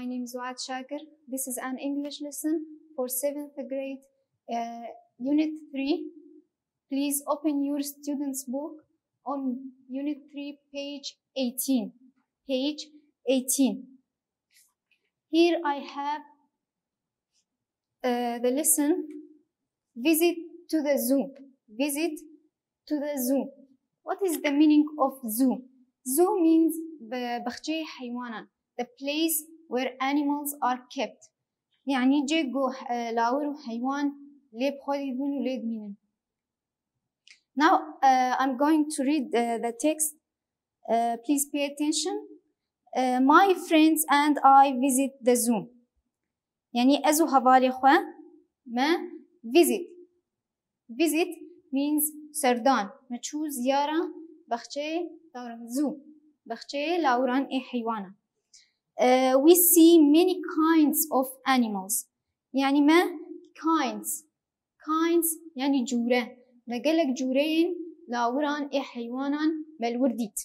My name is Waad Shakir. This is an English lesson for 7th grade, Unit 3. Please open your student's book on Unit 3, page 18. Page 18. Here I have the lesson, visit to the zoo. Visit to the zoo. What is the meaning of zoo? Zoo means بخجي حيوانا, the place where animals are kept. يعني جيجو لاورو حيوان ليه بخودي دون وليد مينن. Now I'm going to read the text. Please pay attention. My friends and I visit the zoo. يعني أزو هبالي خوا ما visit. Visit means سردان. ما تشو زيارة بخجي دوران zoo. بخجي لاوران إيه حيوانا. We see many kinds of animals. يعني ما kinds. Kinds يعني جورة. ما قالك جورين لاوران إيه حيوانان بالورديت.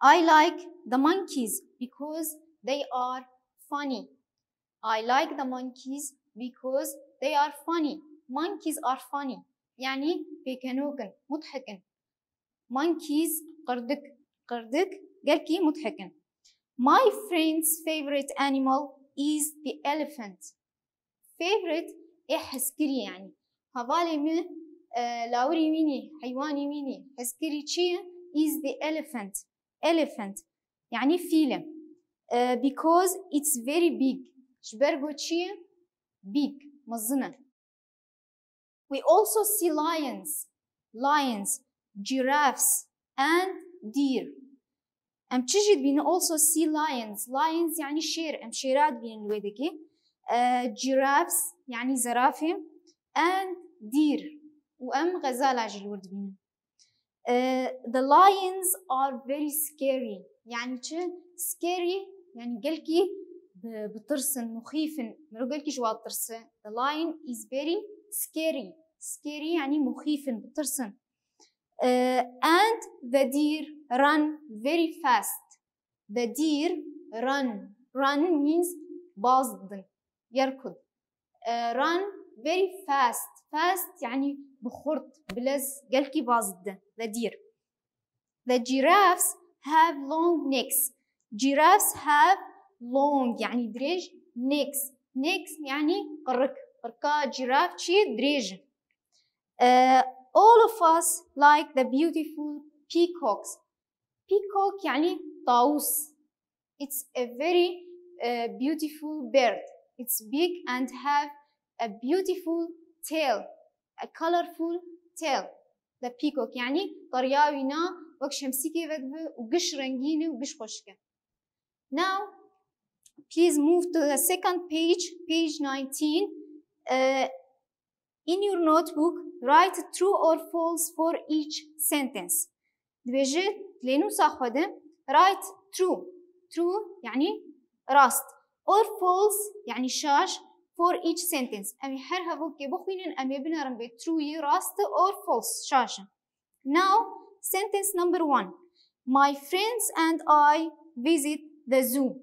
I like the monkeys because they are funny. I like the monkeys because they are funny. Monkeys are funny. يعني بيكنوكن مضحكن. Monkeys قردك قالكي مضحكن. My friend's favorite animal is the elephant. Favorite إيه حسكري يعني. هذالي من لاوري ميني حيواني ميني حسكري چيه is the elephant. Elephant يعني فيلم. Because it's very big. شبرغو چيه big مزنة. We also see lions, giraffes and deer. أم تجد بين also see lions يعني شير أم شيرات بين الويدكي giraffes يعني زرافة and deer وأم غزال عجل ورد بين the lions are very scary يعني چه scary يعني قلكي بترسن مخيفن مرو قلكي جواب ترسن the lion is very scary يعني مخيفن بترسن and the deer run very fast. The deer run means باصدن يركض. Run very fast يعني بخرط بلز قلكي باصدن the deer. The giraffes have long necks. Giraffes have long يعني دريج necks يعني قركا جيراف شي دريج. All of us like the beautiful peacocks. Peacock يعني طاووس. It's a very beautiful bird. It's big and have a beautiful tail, a colorful tail. The peacock يعني طرياوينا وك شمسيكي بدبه وقش رنجينه وقش خوشكه. Now, please move to the second page, page 19. In your notebook, write true or false for each sentence. دبجت لينو ساخده write true يعني راست or false يعني شاش for each sentence. أمي حرها بوكي بخوينن أمي بنرم بي true راست or false شاشة. Now sentence number 1. My friends and I visit the zoo.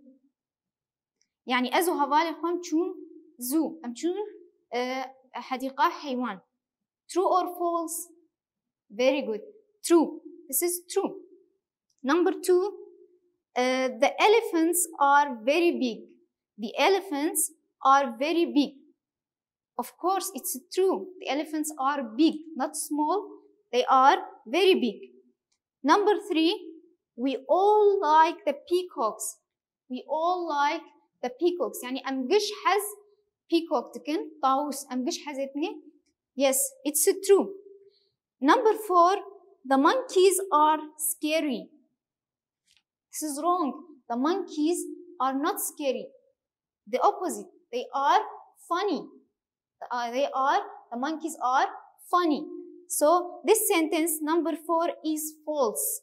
يعني أزو هبالي خوان چون zoo أم چون حديقة حيوان. True or false? Very good. True. This is true. Number 2. The elephants are very big. The elephants are very big. Of course, it's true. The elephants are big, not small. They are very big. Number 3. We all like the peacocks. We all like the peacocks. يعني أمجش حز peacock تكن طاووس أمجش حزتني. Yes, it's true. Number 4. The monkeys are scary. This is wrong. The monkeys are not scary. The opposite. They are funny. The monkeys are funny. So this sentence number 4 is false.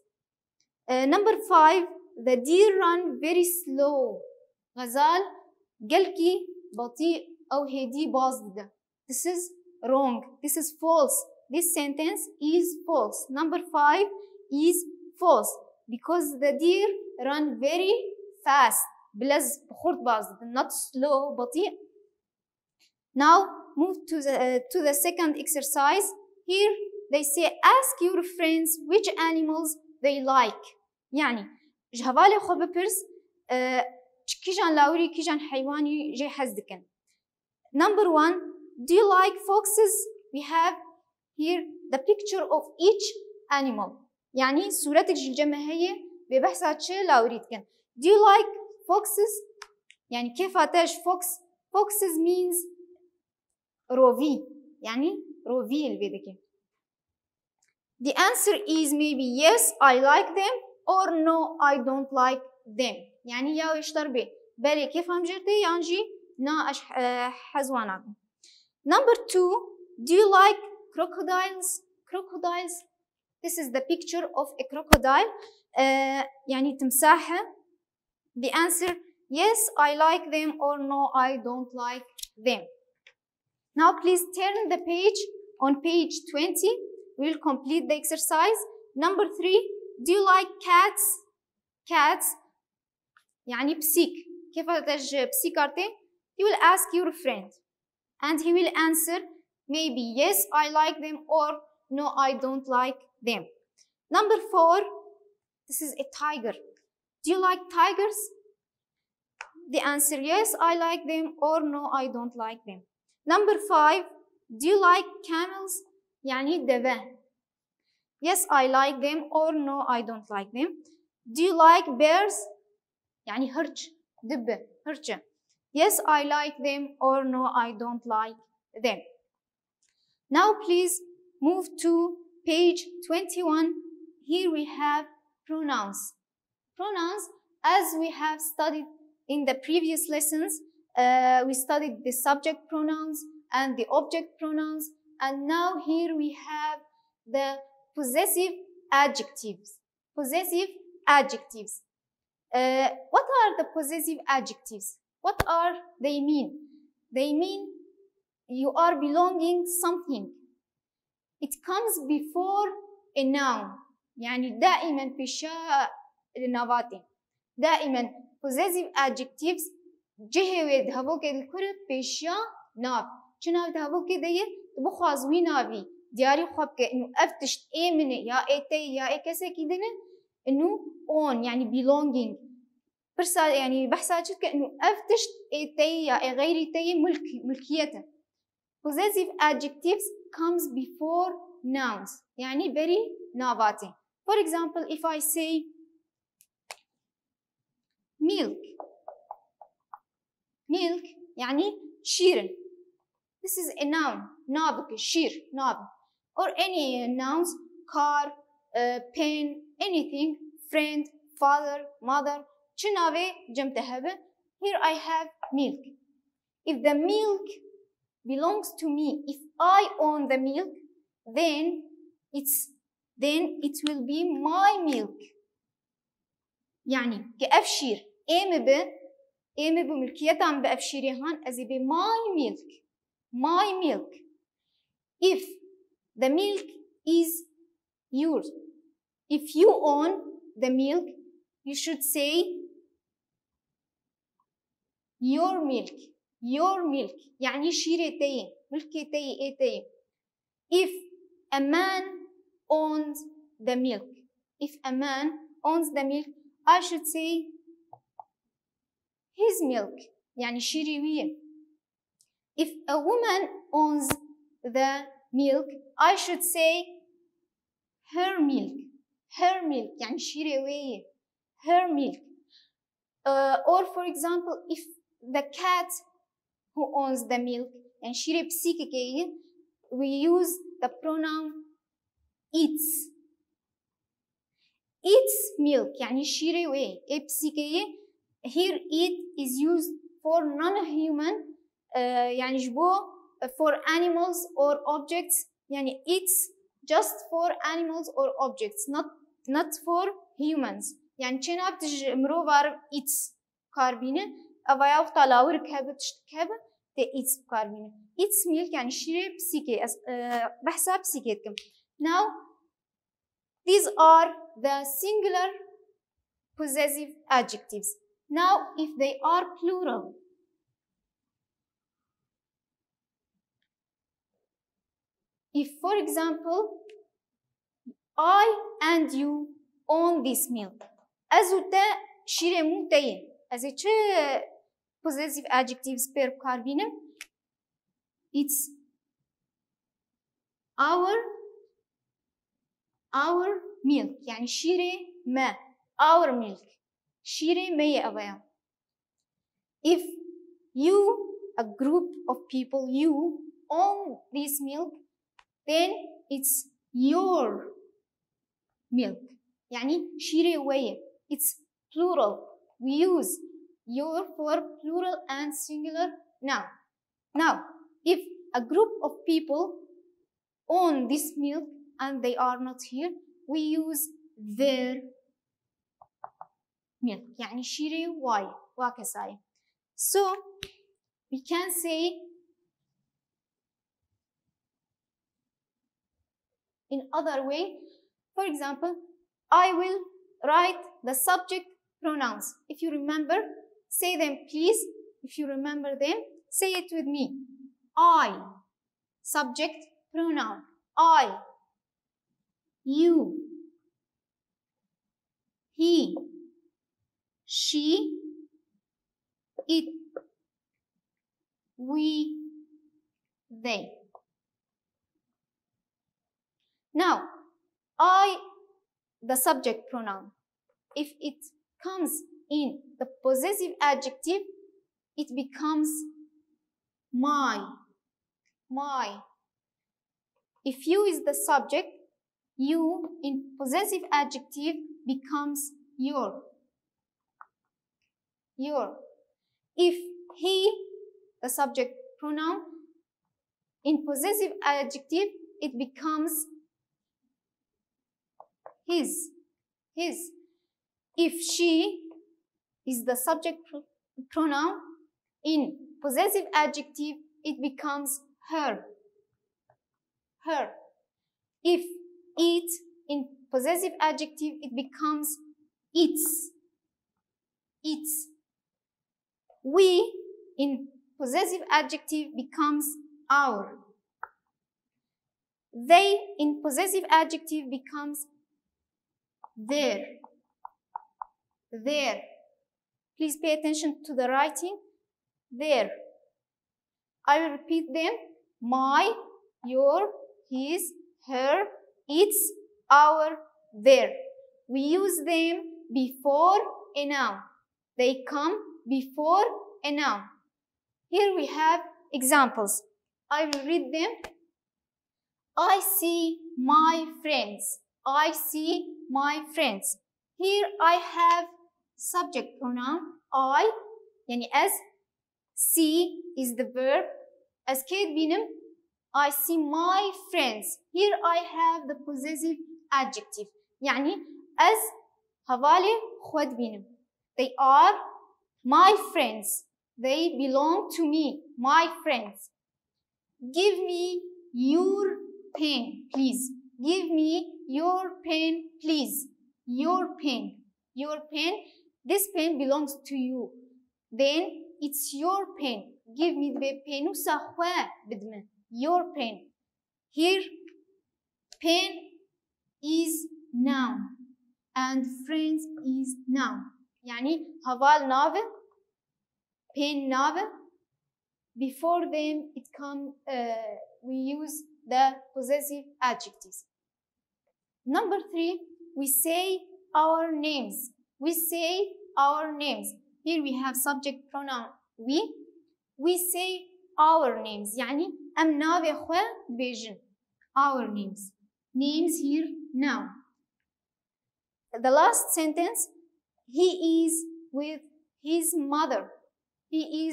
Number 5. The deer run very slow. غزال قلكي بطيء أو هدي باصدة. This is wrong. This is false. This sentence is false. Number 5 is false because the deer run very fast. بلز بخورد باز not slow بطيء. Now move to the second exercise. Here they say ask your friends which animals they like. يعني جهوالي خو بپرس كيجان لاوري كيجان حيواني جي حزدكن. Number 1, do you like foxes? We have here the picture of each animal. يعني صورتك الجمع هي ببحثات شي لاوريتكن. Do you like foxes? يعني كيف هتاش fox? Foxes means روفي يعني روفي البيدكي. The answer is maybe yes I like them or no I don't like them. يعني يا يشتر بي بالي كيف هم جرتي يانجي نا اش حزوانات. Number 2, do you like crocodiles? Crocodiles, this is the picture of a crocodile. يعني تمساحة. The answer yes I like them or no I don't like them. Now please turn the page. On page 20 we will complete the exercise. Number 3, do you like cats? Cats يعني بسيك. كيف تج بسيكارتي؟ You will ask your friend and he will answer maybe yes I like them or no I don't like them. Number 4, this is a tiger. Do you like tigers? The answer yes I like them or no I don't like them. Number 5, do you like camels? يعني دبة. Yes I like them or no I don't like them. Do you like bears? يعني هرج دبة هرجة. Yes I like them or no I don't like them. Now please move to page 21. Here we have pronouns. Pronouns, as we have studied in the previous lessons, we studied the subject pronouns and the object pronouns, and now here we have the possessive adjectives. Possessive adjectives. What are the possessive adjectives? What are they mean? They mean you are belonging something. It comes before a noun. يعني دائما في شاء النباتي. دائما possessive adjectives جهوي دهبوك الكل بيشا ناب. شنو دهبوك ديه تبخوازوي نابي. دياري خوابك إنه أفتشت إيه منه يا إيه يا إيه كسر كيدنه إنه on يعني belonging. برسال يعني بحساتك كأنه أفتشت إيه تي يا إيه غيري تي ملكيته. Possessive adjectives comes before nouns. يعني very ناباتي. For example, if I say milk. Milk يعني شيرن. This is a noun. نابك شير ناب. Or any nouns, car, pen, anything, friend, father, mother. شنابه جمتهبه. Here I have milk. If the milk belongs to me, if I own the milk, then it will be my milk. يعني كأبشير إيمي بملكيتها عم بأبشيري هان أزي بي my milk. If the milk is yours, if you own the milk, you should say your milk يعني شيري تي ملكي تي إيه تي. If a man owns the milk, if a man owns the milk, I should say his milk يعني شيري ويه. If a woman owns the milk, I should say her milk يعني شيري ويه her milk. Or for example, if the cat who owns the milk and شيري بسيكي we use the pronoun its milk يعني شيري ويه إيه بسيكي. Here it is used for non-human يعني جبو for animals or objects. يعني it's just for animals or objects, not for humans. يعني چنا بتج مرو بار it's كاربينه أويا وقتلاور كهبة تشتكهبة ت it's كاربينه. it's milk يعني شيء بسيكي بحساب بسيكيتكم. Now these are the singular possessive adjectives. Now, if they are plural, if, for example, I and you own this milk. از و تا شیرمو تایه. از چه possessive adjectives پر کار بینم؟ It's our milk. يعني شیره ما. Our milk. شیره ما اویا. If you, a group of people, you own this milk, then it's your milk. يعني شيري ويا. It's plural. We use your for plural and singular noun. Now, if a group of people own this milk and they are not here, we use their milk. يعني شيري واي واكساي. So, we can say in other way, for example, I will write the subject pronouns. If you remember, say them please. If you remember them, say it with me. I, subject pronoun. I, you, he, she, it, we, they. Now, I, the subject pronoun, if it comes in the possessive adjective, it becomes my. If you is the subject, you in possessive adjective becomes your. If he, the subject pronoun, in possessive adjective, it becomes his. If she is the subject pronoun, in possessive adjective, it becomes her. If it, in possessive adjective, it becomes its. We, in possessive adjective, becomes our. They, in possessive adjective, becomes their. Please pay attention to the writing. Their. I will repeat them. My, your, his, her, its, our, their. We use them before a noun. They come before a noun. Here we have examples. I will read them. I see my friends. I see my friends. Here I have subject pronoun I, يعني as. See is the verb. As كيد بينم I see my friends. Here I have the possessive adjective. يعني as هوالي خود بينم. They are my friends. They belong to me. My friends. Give me your pen, please. Give me your pen, please. Your pen. This pen belongs to you. Then it's your pen. Give me the pen. Your pen. Here, pen is noun and friends is noun. يعني هوال noun, pen noun. Before them, we use the possessive adjectives. Number 3, we say our names. Here we have subject pronoun we. We say our names. يعني أم ناوي خوا بيجن. Our names. Names here noun. The last sentence, he is with his mother. He,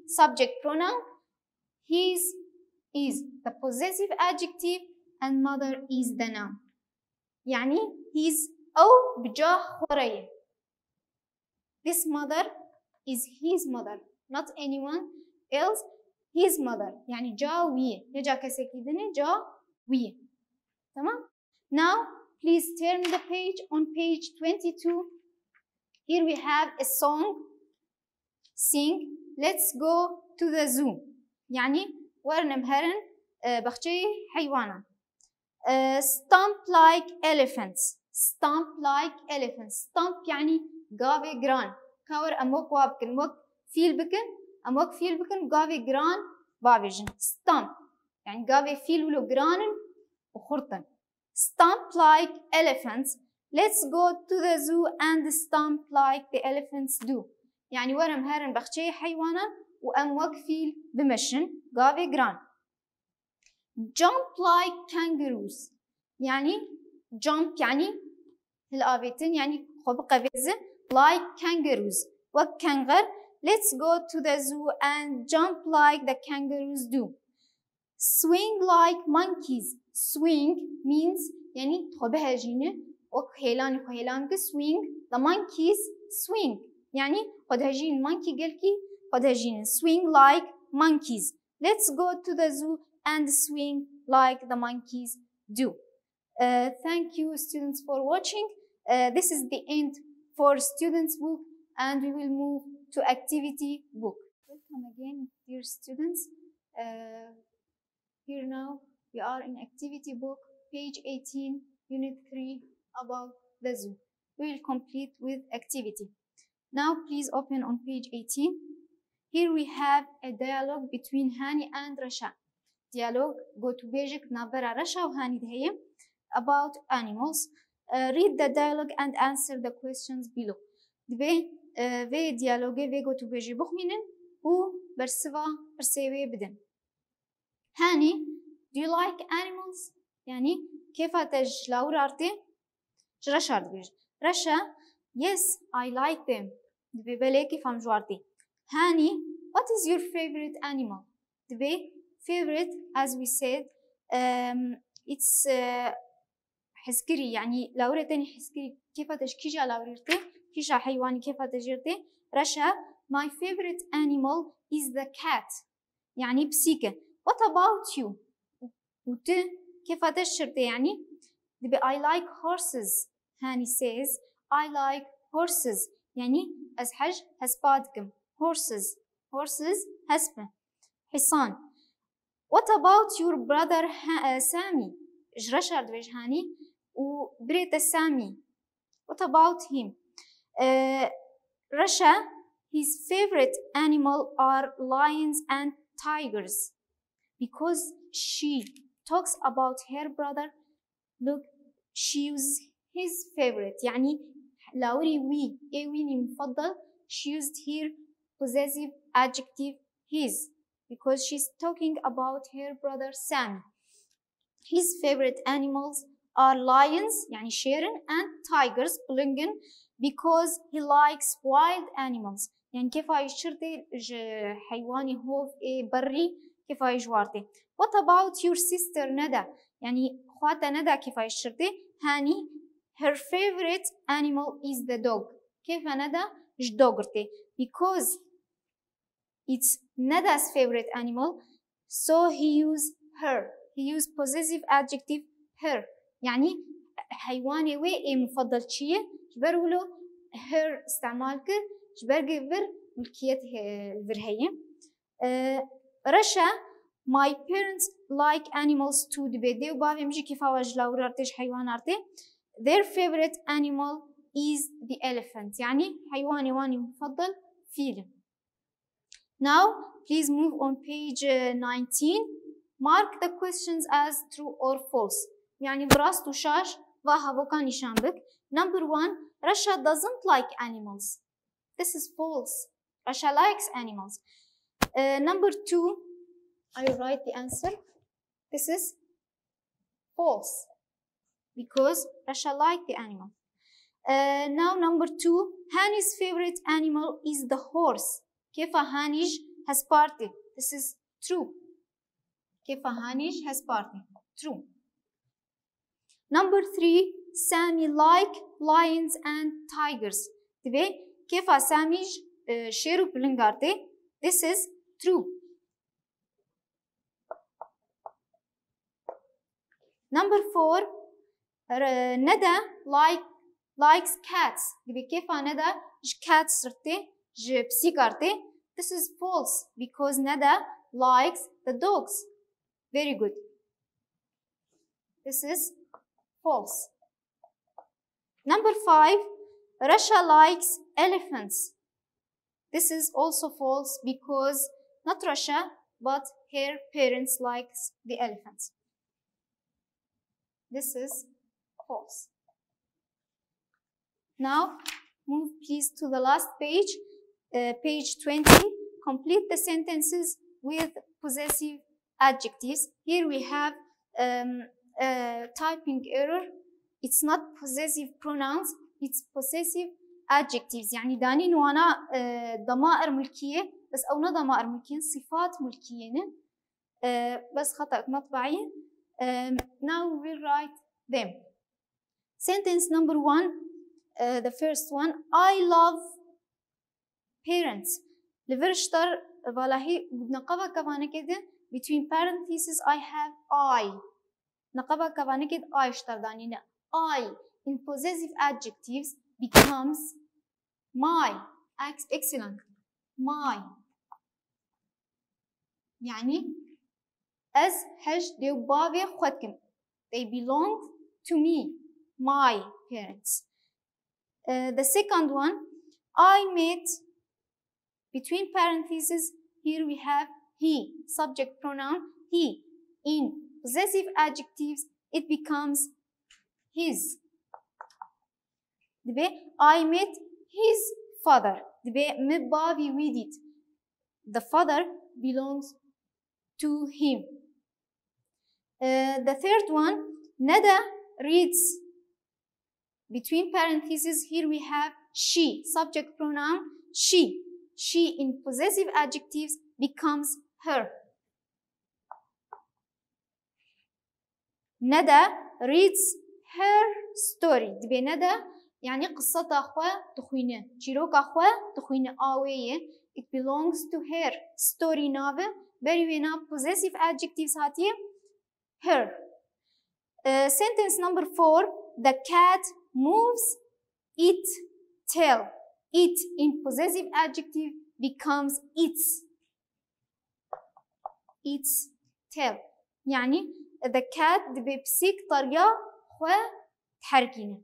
subject pronoun. His is the possessive adjective and mother is the noun. يعني his أو بجاه خورية. This mother is his mother, not anyone else. His mother. يعني جاوية. نجا كسكيدني جاوية. تمام? Now, please turn the page on page 22. Here we have a song. Sing. Let's go to the zoo. يعني ورنم هرن بخشي حيوانا. Stomp like elephants. Stomp like elephants. Stomp يعني قاوي جران. كاور أموك وابكن موك فيل بكن أموك فيل بكن قاوي جران بابيجن. Stomp يعني قاوي فيل ولو جران وخرطن. Stomp like elephants. Let's go to the zoo and stomp like the elephants do. يعني ورم هرن بخشي حيوانا وأموك فيل بمشن قاوي جران. Jump like kangaroos. يعني jump يعني الآبيتين يعني خبقة بيزن like kangaroos وكانغر. Let's go to the zoo and jump like the kangaroos do. Swing like monkeys. Swing means يعني خبها جينة وخيلان وخيلان swing. The monkeys swing يعني خدها جين monkey قلكي خدها جين swing like monkeys. Let's go to the zoo and swing like the monkeys do. Thank you students for watching. This is the end for students book and we will move to activity book. Welcome again dear students. Here now we are in activity book page 18 unit 3 about the zoo. We will complete with activity. Now please open on page 18. Here we have a dialogue between Hani and Rasha. Dialogue go to page number Rasha وهاني دهيم about animals. Read the dialogue and answer the questions below. دبي في dialogue في go to page بخمينن و برسوا برسوي بدن. هاني do you like animals؟ يعني كيف تج لاور أرتي؟ رشا أرتي. رشا yes I like them. دبي بلي كيف هم جوارتي. هاني what is your favorite animal؟ دبي favorite as we said it's حسكري يعني لاورة تاني حسكري كيف تشكيجا لاورتي كيجا حيواني كيف تجرتي. رشا my favorite animal is the cat يعني بسيكة. what about you؟ وت كيف تشرتي يعني دبي I like horses. هاني says I like horses يعني أزحج هسبادكم horses هسبن حصان. what about your brother سامي؟ جرشر دويج هاني وبريت سامي what about him؟ Rasha his favorite animal are lions and tigers because she talks about her brother. Look she uses his favorite يعني لاوري وي ايه ويني مفضل she used here possessive adjective his because she's talking about her brother Sam. His favorite animals are lions يعني شيرن and tigers بلنجن because he likes wild animals يعني كيف يشرتي حيواني هوف ايه بري كيف يجوارتي. what about your sister ندى يعني خواتها ندى كيف يشرتي. هاني her favorite animal is the dog كيف ندى جدوغرتي because it's Nada's favorite animal so he used possessive adjective her يعني حيواني وي مفضل شيء جبرولو her استعمال كر جبرجي فر ملكية الفرهية. رشا my parents like animals too دبدي وبابي مجي كيف واجلاور ارتش حيوان ارتي. their favorite animal is the elephant يعني حيواني واني مفضل فيل. Now please move on page 19. Mark the questions as true or false. يعني براس توشاش واها بوكا نشان بك. Number 1 Rasha doesn't like animals. This is false. Rasha likes animals. Number 2 I will write the answer. This is false because Rasha likes the animal. Now number 2 Hani's favorite animal is the horse. كيف هانيج has party. This is true. كيف هانيج has party. True. Number 3 Sammy like lions and tigers. تبي كيف ساميج شيرو بلنغارتي. This is true. Number 4 ندى likes cats. تبي كيف ندى ج cat صرتي ج psi كارتي. This is false because Nada likes the dogs. Very good. This is false. Number 5, Russia likes elephants. This is also false because not Russia, but her parents likes the elephants. This is false. Now, move please to the last page, page 20. Complete the sentences with possessive adjectives. Here we have typing error. It's not possessive pronouns, it's possessive adjectives. يعني دانين وانا ضمائر ملكية بس أو نا ضمائر ملكية صفات ملكية بس خطأ مطبعي. Now we will write them. Sentence number 1, the first one, I love parents. لفرشتر والله نقبها كمان كده between parentheses I have I. نقبها كمان كده I اشتر دانينا. I in possessive adjectives becomes my. Excellent. My. يعني as حج ديو بابي خدكم. They belong to me. My parents. The second one, I met, between parentheses, here we have he, subject pronoun, he. In possessive adjectives, it becomes his. I met his father. The father belongs to him. The third one, Nada reads, between parentheses, here we have she, subject pronoun, she. She in possessive adjectives becomes her. Nada reads her story. دبي ندى يعني قصة أخوة تخوينه. شيروك أخوة تخوينه آوية. It belongs to her. Story نافه. بريوينا possessive adjectives هاتيه. Her. Sentence number 4. The cat moves its tail. It in possessive adjective becomes its. Its tail. يعني the cat بيبسيك طريقة خو تحركينه.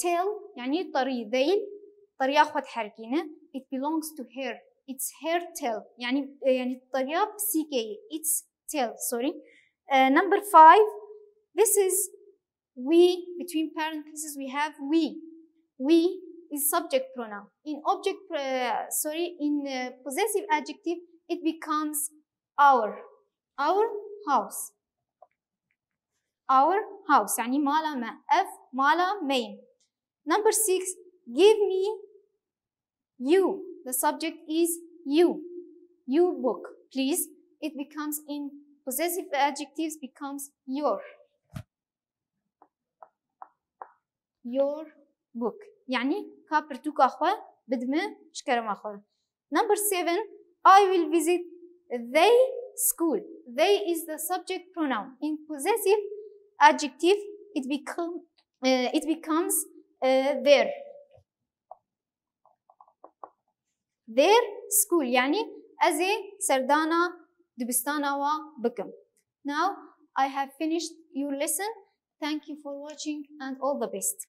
Tail يعني طري ذيل طريقة خو تحركينه. It belongs to her. It's her tail. يعني طريقة بسيكية. It's tail. Sorry. Number 5. This is we. Between parentheses we have we. We is subject pronoun. In possessive adjective it becomes our. Our house. Our house. يعني مالا ما F مالا main. Number 6. Give me you. The subject is you. You book. Please. It becomes in possessive adjectives becomes your. Your book. يعني كابرتوك أخوة بدمه شكرم أخوة. Number 7. I will visit they school. They is the subject pronoun. In possessive adjective it becomes their. Their school. يعني أزي سردانا دبستانا وبكم. Now I have finished your lesson. Thank you for watching and all the best.